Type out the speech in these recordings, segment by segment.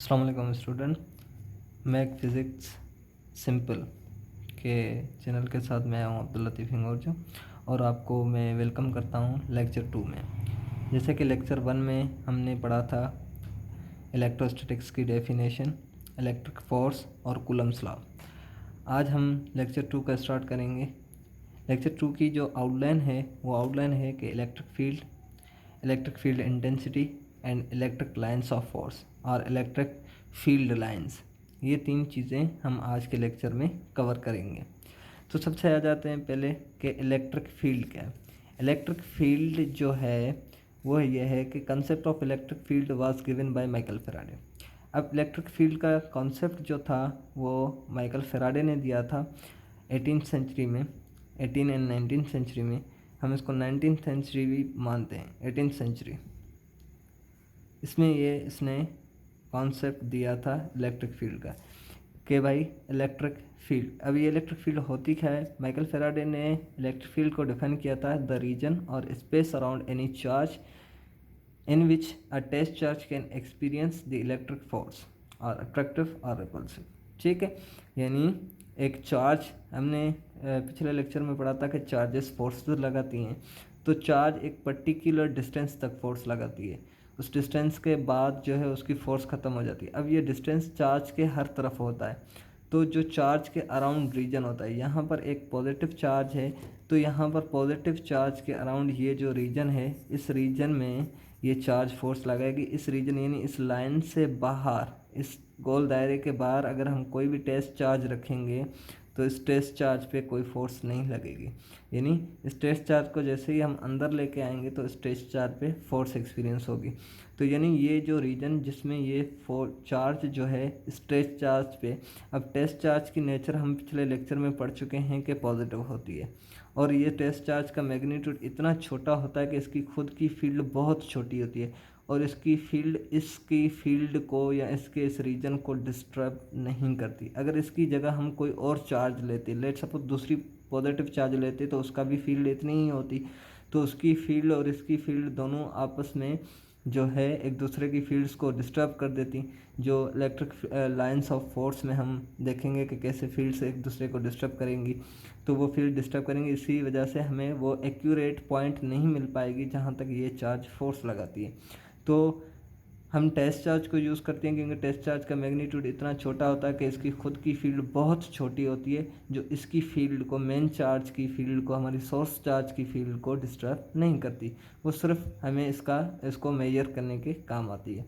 अस्सलाम वालेकुम student. Mac physics simple के चैनल के साथ मैं हूं अब्दुल लतीफ़ हिंगोरजा और आपको मैं वेलकम करता हूं लेक्चर 2 में। जैसे कि लेक्चर 1 में हमने पढ़ा था इलेक्ट्रोस्टैटिक्स की डेफिनेशन, इलेक्ट्रिक फोर्स और कूलम्स लॉ। आज हम लेक्चर 2 का स्टार्ट करेंगे। लेक्चर 2 की जो आउटलाइन है वो आउटलाइन है कि electric field intensity and electric lines of force और इलेक्ट्रिक फील्ड लाइंस, ये तीन चीज़ें हम आज के लेक्चर में कवर करेंगे। तो सबसे आ जाते हैं पहले कि इलेक्ट्रिक फील्ड क्या है। इलेक्ट्रिक फील्ड जो है वो ये है कि concept of electric field was given by Michael Faraday. अब इलेक्ट्रिक फील्ड का कॉन्सेप्ट जो था वो माइकल फेराडे ने दिया था 18th सेंचुरी में, 18 एंड 19th सेंचुरी में। हम इसको 19th सेंचुरी भी मानते हैं, 18th सेंचुरी। इसमें इसने कॉन्सेप्ट दिया था इलेक्ट्रिक फील्ड का कि भाई इलेक्ट्रिक फील्ड, अब ये इलेक्ट्रिक फील्ड होती क्या है। माइकल फेराडे ने इलेक्ट्रिक फील्ड को डिफाइन किया था द रीजन और space around any charge in which a test charge can experience the electric force और अट्रैक्टिव और रिपल्सिव। ठीक है, यानी एक चार्ज, हमने पिछले लेक्चर में पढ़ा था कि चार्जेस फोर्स लगाती हैं, तो चार्ज एक पर्टिकुलर डिस्टेंस तक फोर्स लगाती है, उस डिस्टेंस के बाद जो है उसकी फ़ोर्स ख़त्म हो जाती है। अब ये डिस्टेंस चार्ज के हर तरफ होता है, तो जो चार्ज के अराउंड रीजन होता है, यहाँ पर एक पॉजिटिव चार्ज है, तो यहाँ पर पॉजिटिव चार्ज के अराउंड ये जो रीजन है, इस रीजन में ये चार्ज फोर्स लगाएगी। इस रीजन यानी इस लाइन से बाहर, इस गोल दायरे के बाहर अगर हम कोई भी टेस्ट चार्ज रखेंगे तो इस टेस्ट चार्ज पे कोई फोर्स नहीं लगेगी। यानी इस टेस्ट चार्ज को जैसे ही हम अंदर लेके आएंगे तो इस टेस्ट चार्ज पे फोर्स एक्सपीरियंस होगी। तो यानी ये जो रीजन जिसमें ये चार्ज जो है इस टेस्ट चार्ज पे, अब टेस्ट चार्ज की नेचर हम पिछले लेक्चर में पढ़ चुके हैं कि पॉजिटिव होती है, और ये टेस्ट चार्ज का मैग्नीट्यूड इतना छोटा होता है कि इसकी खुद की फील्ड बहुत छोटी होती है, और इसकी फील्ड को या इसके इस रीजन को डिस्टर्ब नहीं करती। अगर इसकी जगह हम कोई और चार्ज लेते, लेट सपोज दूसरी पॉजिटिव चार्ज लेते, तो उसका भी फील्ड इतनी ही होती, तो उसकी फील्ड और इसकी फील्ड दोनों आपस में जो है एक दूसरे की फील्ड्स को डिस्टर्ब कर देती। जो इलेक्ट्रिक लाइंस ऑफ फोर्स में हम देखेंगे कि कैसे फील्ड्स एक दूसरे को डिस्टर्ब करेंगी, तो वो फील्ड डिस्टर्ब करेंगी, इसी वजह से हमें वो एक्यूरेट पॉइंट नहीं मिल पाएगी जहाँ तक ये चार्ज फोर्स लगाती है। तो हम टेस्ट चार्ज को यूज़ करते हैं क्योंकि टेस्ट चार्ज का मैग्नीट्यूड इतना छोटा होता है कि इसकी खुद की फील्ड बहुत छोटी होती है, जो इसकी फील्ड को, मेन चार्ज की फील्ड को, हमारी सोर्स चार्ज की फील्ड को डिस्टर्ब नहीं करती। वो सिर्फ हमें इसको मेजर करने के काम आती है।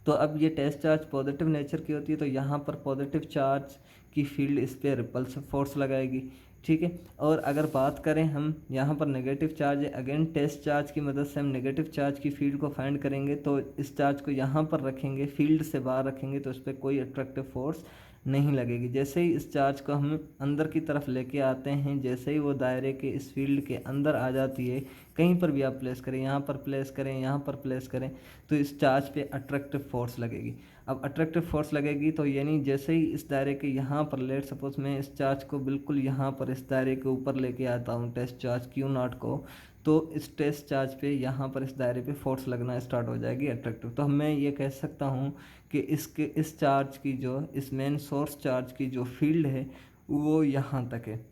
तो अब ये टेस्ट चार्ज पॉजिटिव नेचर की होती है, तो यहाँ पर पॉजिटिव चार्ज की फील्ड इस पर रिपल्सिव फोर्स लगाएगी। ठीक है, और अगर बात करें हम यहाँ पर नेगेटिव चार्ज है, अगेन टेस्ट चार्ज की मदद से हम नेगेटिव चार्ज की फील्ड को फाइंड करेंगे, तो इस चार्ज को यहाँ पर रखेंगे, फील्ड से बाहर रखेंगे, तो इस पर कोई अट्रैक्टिव फोर्स नहीं लगेगी। जैसे ही इस चार्ज को हम अंदर की तरफ लेके आते हैं, जैसे ही वो दायरे के इस फील्ड के अंदर आ जाती है, कहीं पर भी आप प्लेस करें, यहाँ पर प्लेस करें, यहाँ पर प्लेस करें, तो इस चार्ज पे अट्रैक्टिव फोर्स लगेगी। अब अट्रैक्टिव फोर्स लगेगी तो यानी जैसे ही इस दायरे के यहाँ पर, लेट सपोज मैं इस चार्ज को बिल्कुल यहाँ पर इस दायरे के ऊपर लेके आता हूँ, टेस्ट चार्ज Q0 को, तो इस टेस्ट चार्ज पे यहाँ पर इस दायरे पे फोर्स लगना स्टार्ट हो जाएगी अट्रैक्टिव। तो मैं ये कह सकता हूँ कि इस चार्ज की जो, इस मेन सोर्स चार्ज की जो फील्ड है वो यहाँ तक है।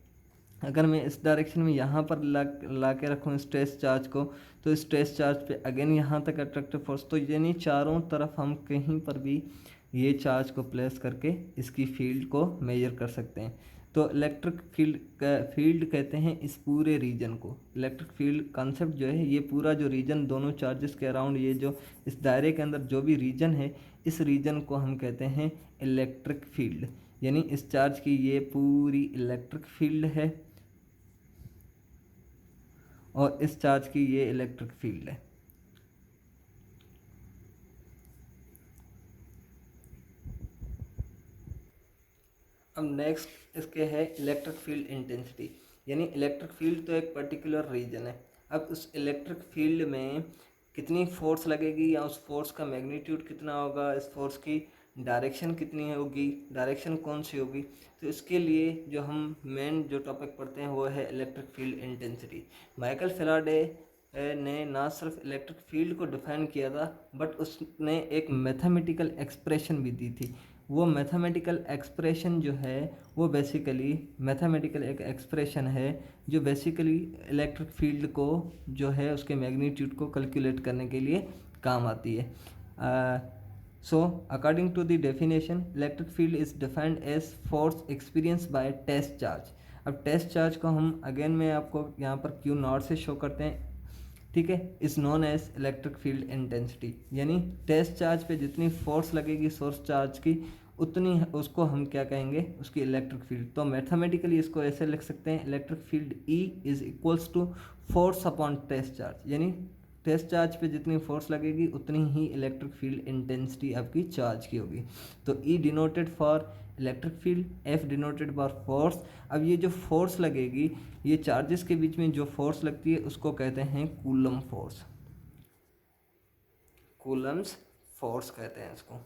अगर मैं इस डायरेक्शन में यहाँ पर ला के रखूँ इस टेस्ट चार्ज को, तो इस टेस्ट चार्ज पे अगेन यहाँ तक अट्रैक्टिव फोर्स, तो यानी चारों तरफ हम कहीं पर भी ये चार्ज को प्लेस करके इसकी फील्ड को मेजर कर सकते हैं। तो इलेक्ट्रिक फील्ड कहते हैं इस पूरे रीजन को। इलेक्ट्रिक फील्ड कॉन्सेप्ट जो है, ये पूरा जो रीजन दोनों चार्जेस के अराउंड, ये जो इस दायरे के अंदर जो भी रीजन है, इस रीजन को हम कहते हैं इलेक्ट्रिक फील्ड। यानी इस चार्ज की ये पूरी इलेक्ट्रिक फील्ड है और इस चार्ज की ये इलेक्ट्रिक फील्ड है। अब नेक्स्ट इसके है इलेक्ट्रिक फील्ड इंटेंसिटी। यानी इलेक्ट्रिक फील्ड तो एक पर्टिकुलर रीजन है, अब उस इलेक्ट्रिक फील्ड में कितनी फोर्स लगेगी या उस फोर्स का मैग्नीट्यूड कितना होगा, इस फोर्स की डायरेक्शन कितनी होगी, डायरेक्शन कौन सी होगी, तो इसके लिए जो हम मेन जो टॉपिक पढ़ते हैं वो है electric field intensity. Michael Faraday ने ना सिर्फ इलेक्ट्रिक फील्ड को डिफाइन किया था बट उसने एक मैथमेटिकल एक्सप्रेशन भी दी थी। वो मैथमेटिकल एक्सप्रेशन जो है वो बेसिकली मैथमेटिकल एक एक्सप्रेशन है जो बेसिकली इलेक्ट्रिक फील्ड को जो है उसके मैग्नीट्यूड को कैलकुलेट करने के लिए काम आती है। So, according to the definition, electric field is defined as force experienced by test charge। अब टेस्ट चार्ज को हम अगेन मैं आपको यहाँ पर क्यू नॉट से शो करते हैं, ठीक है। Is known as electric field intensity, यानी टेस्ट चार्ज पे जितनी फोर्स लगेगी सोर्स चार्ज की उतनी उसको हम क्या कहेंगे, उसकी इलेक्ट्रिक फील्ड। तो मैथमेटिकली इसको ऐसे लिख सकते हैं, electric field E is equals to force upon test charge, यानी टेस्ट चार्ज पे जितनी फोर्स लगेगी उतनी ही इलेक्ट्रिक फील्ड इंटेंसिटी आपकी चार्ज की होगी। तो E denoted for electric field, F denoted for force. अब ये जो फोर्स लगेगी, ये चार्जेस के बीच में जो फोर्स लगती है उसको कहते हैं कूलम फोर्स, कूलम्स फोर्स कहते हैं इसको,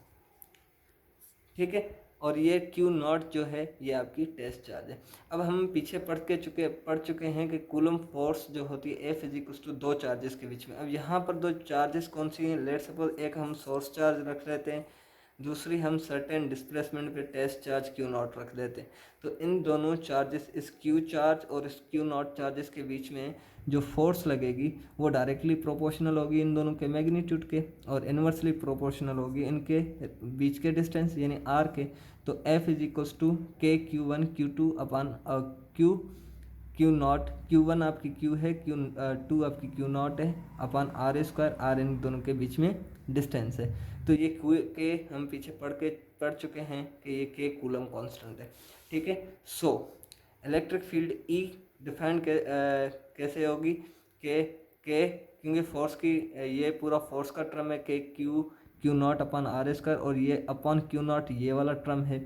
ठीक है। और ये क्यू नॉट जो है ये आपकी टेस्ट चार्ज है। अब हम पीछे पढ़ चुके हैं कि कूलम फोर्स जो होती है एफ इज इक्वल्स टू दो चार्जेस के बीच में। अब यहाँ पर दो चार्जेस कौन सी हैं, लेट सपोज एक हम सोर्स चार्ज रख लेते हैं, दूसरी हम सर्टेन डिस्प्लेसमेंट पे टेस्ट चार्ज क्यू नॉट रख देते हैं। तो इन दोनों चार्जेस, इस क्यू चार्ज और इस क्यू नॉट चार्जेस के बीच में जो फोर्स लगेगी वो डायरेक्टली प्रोपोर्शनल होगी इन दोनों के मैग्नीट्यूड के, और इन्वर्सली प्रोपोर्शनल होगी इनके बीच के डिस्टेंस यानी आर के। तो F is equals to K q one q two upon q naught, q one आपकी क्यू है, क्यू टू आपकी क्यू नॉट है, अपॉन आर स्क्वायर, आर इन दोनों के बीच में डिस्टेंस है। तो ये क्यू के हम पीछे पढ़ चुके हैं कि ये के कूलम कांस्टेंट है, ठीक है। सो इलेक्ट्रिक फील्ड ई डिफाइन कैसे होगी के क्योंकि फोर्स की ये पूरा फोर्स का टर्म है K q naught upon R square, और ये अपॉन क्यू नॉट ये वाला टर्म है।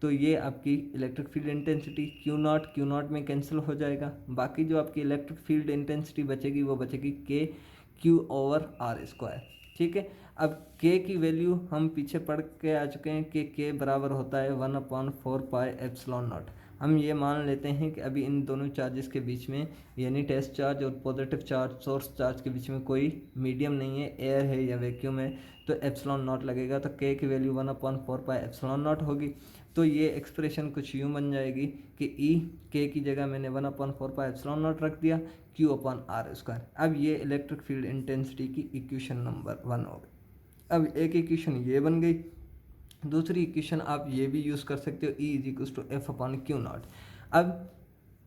तो ये आपकी electric field intensity Q not में कैंसिल हो जाएगा, बाकी जो आपकी इलेक्ट्रिक फील्ड इंटेंसिटी बचेगी वो बचेगी के क्यू ओवर आर स्क्वायर, ठीक है। अब के की वैल्यू हम पीछे पढ़ के आ चुके हैं कि के बराबर होता है 1/4πε0। हम ये मान लेते हैं कि अभी इन दोनों चार्जेस के बीच में यानी टेस्ट चार्ज और पॉजिटिव चार्ज सोर्स चार्ज के बीच में कोई मीडियम नहीं है, एयर है या वैक्यूम है, तो ε0 लगेगा। तो के की वैल्यू 1/4πε0 होगी। तो ये एक्सप्रेशन कुछ यूँ बन जाएगी कि ई के की जगह मैंने 1/4πε0 रख दिया, क्यू अपॉन आर स्क्वायर। अब ये इलेक्ट्रिक फील्ड इंटेंसिटी की इक्वेशन नंबर 1 हो गई। अब एक इक्वेशन ये बन गई, दूसरी इक्वेशन आप ये भी यूज़ कर सकते हो, E is equals to F upon q naught. अब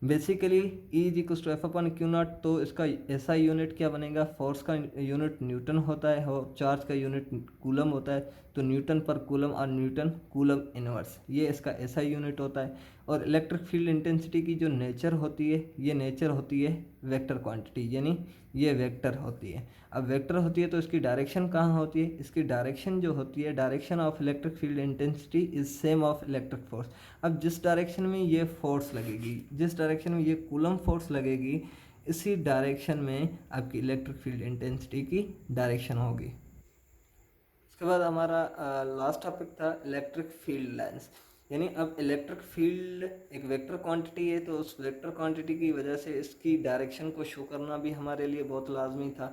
basically E is equals to F upon q naught, तो इसका ऐसा यूनिट क्या बनेगा, फोर्स का यूनिट न्यूटन होता है और चार्ज का यूनिट कूलम होता है, तो न्यूटन पर कूलम और न्यूटन कूलम इनवर्स, ये इसका ऐसा यूनिट होता है। और इलेक्ट्रिक फील्ड इंटेंसिटी की जो नेचर होती है, ये नेचर होती है वेक्टर क्वांटिटी, यानी ये वेक्टर होती है। अब वेक्टर होती है तो इसकी डायरेक्शन कहाँ होती है, इसकी डायरेक्शन जो होती है, direction of electric field intensity is same of electric force. अब जिस डायरेक्शन में ये फोर्स लगेगी, जिस डायरेक्शन में ये कूलम फोर्स लगेगी, इसी डायरेक्शन में आपकी इलेक्ट्रिक फील्ड इंटेंसिटी की डायरेक्शन होगी। उसके बाद हमारा लास्ट टॉपिक था इलेक्ट्रिक फील्ड लाइंस, यानी अब इलेक्ट्रिक फील्ड एक वेक्टर क्वांटिटी है, तो उस वेक्टर क्वांटिटी की वजह से इसकी डायरेक्शन को शो करना भी हमारे लिए बहुत लाजमी था।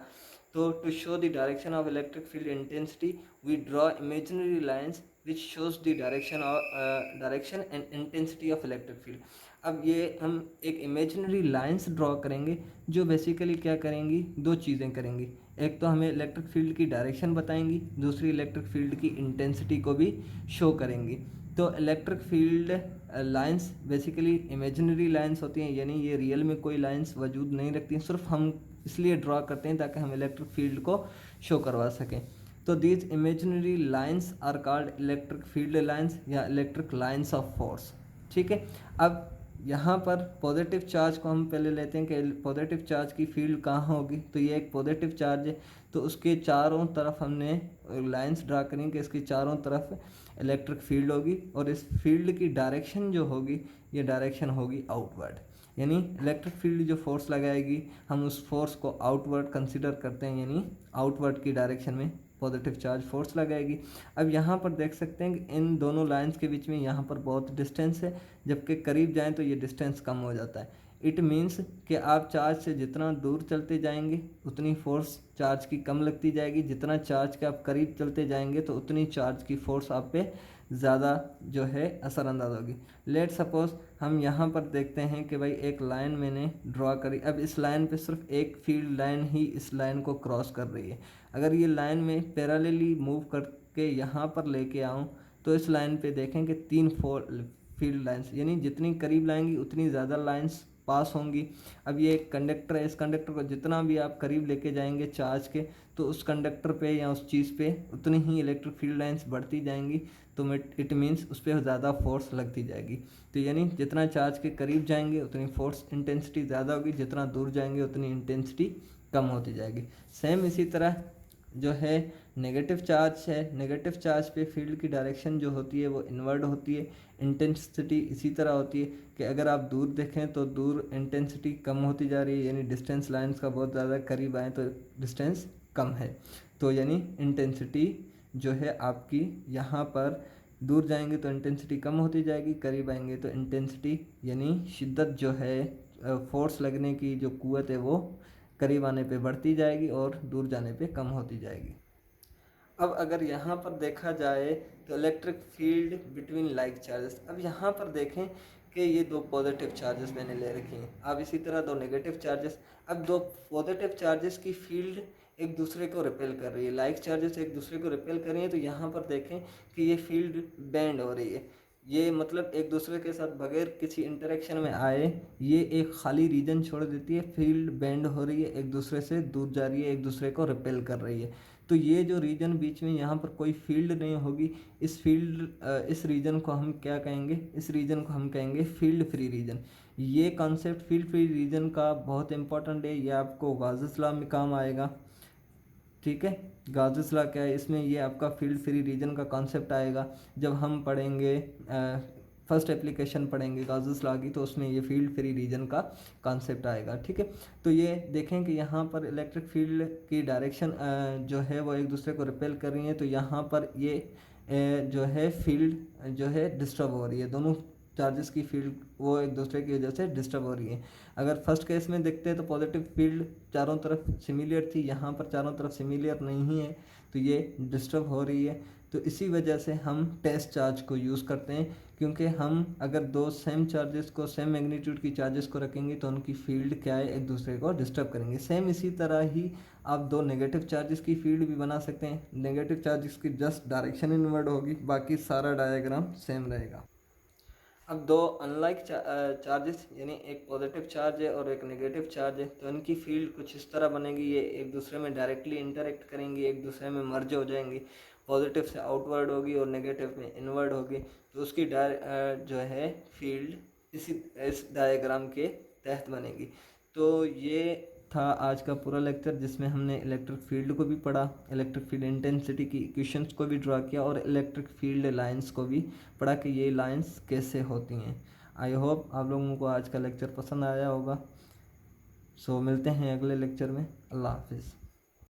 तो to show the direction of electric field intensity we draw imaginary lines which shows the direction and intensity of electric field. अब ये हम एक इमेजिनरी लाइंस ड्रॉ करेंगे जो बेसिकली क्या करेंगी, दो चीज़ें करेंगी। एक तो हमें इलेक्ट्रिक फील्ड की डायरेक्शन बताएंगी, दूसरी इलेक्ट्रिक फील्ड की इंटेंसिटी को भी शो करेंगी। तो electric field lines basically imaginary lines होती हैं, यानी ये रियल में कोई लाइंस वजूद नहीं रखती हैं, सिर्फ हम इसलिए ड्रॉ करते हैं ताकि हम इलेक्ट्रिक फील्ड को शो करवा सकें। तो these imaginary lines are called electric field lines या इलेक्ट्रिक लाइंस ऑफ फोर्स, ठीक है। अब यहाँ पर पॉजिटिव चार्ज को हम पहले लेते हैं कि पॉजिटिव चार्ज की फील्ड कहाँ होगी, तो ये एक पॉजिटिव चार्ज है, तो उसके चारों तरफ हमने लाइंस ड्रा करेंगे कि इसकी चारों तरफ इलेक्ट्रिक फील्ड होगी, और इस फील्ड की डायरेक्शन जो होगी ये डायरेक्शन होगी आउटवर्ड, यानी इलेक्ट्रिक फील्ड जो फोर्स लगाएगी हम उस फोर्स को आउटवर्ड कंसिडर करते हैं, यानी आउटवर्ड की डायरेक्शन में पॉजिटिव चार्ज फोर्स लगाएगी। अब यहाँ पर देख सकते हैं कि इन दोनों लाइंस के बीच में यहाँ पर बहुत डिस्टेंस है, जबकि करीब जाएं तो ये डिस्टेंस कम हो जाता है। इट मीन्स कि आप चार्ज से जितना दूर चलते जाएंगे उतनी फोर्स चार्ज की कम लगती जाएगी, जितना चार्ज के आप करीब चलते जाएंगे तो उतनी चार्ज की फोर्स आप पे ज़्यादा जो है असरअंदाज होगी। लेट सपोज हम यहाँ पर देखते हैं कि भाई एक लाइन मैंने ड्रॉ करी, अब इस लाइन पे सिर्फ एक फील्ड लाइन ही इस लाइन को क्रॉस कर रही है। अगर ये लाइन में पैरेलली मूव करके यहाँ पर लेके आऊँ तो इस लाइन पे देखें कि 3 फील्ड लाइंस, यानी जितनी करीब लाएंगी उतनी ज़्यादा लाइंस पास होंगी। अब ये एक कंडक्टर है, इस कंडक्टर को जितना भी आप करीब लेके जाएंगे चार्ज के तो उस कंडक्टर पे या उस चीज़ पे उतनी ही इलेक्ट्रिक फील्ड लाइंस बढ़ती जाएंगी, तो इट मीन्स उस पर ज़्यादा फोर्स लगती जाएगी। तो यानी जितना चार्ज के करीब जाएंगे उतनी फोर्स इंटेंसिटी ज़्यादा होगी, जितना दूर जाएंगे उतनी इंटेंसिटी कम होती जाएगी। सेम इसी तरह जो है नेगेटिव चार्ज है, नेगेटिव चार्ज पे फील्ड की डायरेक्शन जो होती है वो इनवर्ड होती है। इंटेंसिटी इसी तरह होती है कि अगर आप दूर देखें तो दूर इंटेंसिटी कम होती जा रही है, यानी डिस्टेंस लाइंस का बहुत ज़्यादा करीब आए तो डिस्टेंस कम है, तो यानी इंटेंसिटी जो है आपकी यहाँ पर दूर जाएंगे तो इंटेंसिटी कम होती जाएगी, करीब आएंगे तो इंटेंसिटी यानी शिद्दत जो है फोर्स लगने की जो कुव्वत है वो करीब आने पे बढ़ती जाएगी और दूर जाने पे कम होती जाएगी। अब अगर यहाँ पर देखा जाए तो electric field between like charges, अब यहाँ पर देखें कि ये 2 पॉजिटिव चार्जेस मैंने ले रखी हैं, अब इसी तरह 2 नेगेटिव चार्जेस। अब 2 पॉजिटिव चार्जेस की फील्ड एक दूसरे को रिपेल कर रही है, लाइक चार्जेस एक दूसरे को रिपेल कर रही हैं, तो यहाँ पर देखें कि ये फील्ड बैंड हो रही है। ये मतलब एक दूसरे के साथ बगैर किसी इंटरेक्शन में आए ये एक खाली रीजन छोड़ देती है, फील्ड बैंड हो रही है, एक दूसरे से दूर जा रही है, एक दूसरे को रिपेल कर रही है। तो ये जो रीजन बीच में यहाँ पर कोई फील्ड नहीं होगी, इस रीजन को हम क्या कहेंगे, इस रीजन को हम कहेंगे फील्ड फ्री रीजन। ये कॉन्सेप्ट फील्ड फ्री रीजन का बहुत इंपॉर्टेंट है, ये आपको गाउस लॉ में काम आएगा। ठीक है, गाउस लॉ क्या है, इसमें ये आपका फील्ड फ्री रीजन का कॉन्सेप्ट आएगा जब हम पढ़ेंगे फर्स्ट एप्लीकेशन पढ़ेंगे गाउस लॉ की, तो उसमें ये फील्ड फ्री रीजन का कॉन्सेप्ट आएगा। ठीक है, तो ये देखें कि यहाँ पर इलेक्ट्रिक फील्ड की डायरेक्शन जो है वो एक दूसरे को रिपेल कर रही है, तो यहाँ पर ये जो है फील्ड जो है डिस्टर्ब हो रही है, दोनों चार्जेस की फील्ड वो एक दूसरे की वजह से डिस्टर्ब हो रही है। अगर फर्स्ट केस में देखते हैं तो पॉजिटिव फील्ड चारों तरफ सिमिलर थी, यहाँ पर चारों तरफ सिमिलर नहीं है, तो ये डिस्टर्ब हो रही है। तो इसी वजह से हम टेस्ट चार्ज को यूज़ करते हैं, क्योंकि हम अगर 2 सेम चार्जेस को सेम मैग्नीट्यूड की चार्जेस को रखेंगे तो उनकी फील्ड क्या है, एक दूसरे को डिस्टर्ब करेंगे। सेम इसी तरह ही आप 2 नेगेटिव चार्जेस की फील्ड भी बना सकते हैं, नेगेटिव चार्जेस की जस्ट डायरेक्शन इनवर्ड होगी, बाकी सारा डायग्राम सेम रहेगा। अब 2 अनलाइक चार्जेस यानी एक पॉजिटिव चार्ज है और एक नेगेटिव चार्ज है, तो इनकी फील्ड कुछ इस तरह बनेगी, ये एक दूसरे में डायरेक्टली इंटरेक्ट करेंगी, एक दूसरे में मर्ज हो जाएंगी, पॉजिटिव से आउटवर्ड होगी और नेगेटिव में इनवर्ड होगी, तो उसकी जो है फील्ड इस डायग्राम के तहत बनेगी। तो ये था आज का पूरा लेक्चर, जिसमें हमने इलेक्ट्रिक फील्ड को भी पढ़ा, इलेक्ट्रिक फील्ड इंटेंसिटी की इक्वेशंस को भी ड्रा किया और इलेक्ट्रिक फील्ड लाइंस को भी पढ़ा कि ये लाइंस कैसे होती हैं। आई होप आप लोगों को आज का लेक्चर पसंद आया होगा। सो मिलते हैं अगले लेक्चर में। अल्लाह हाफिज़।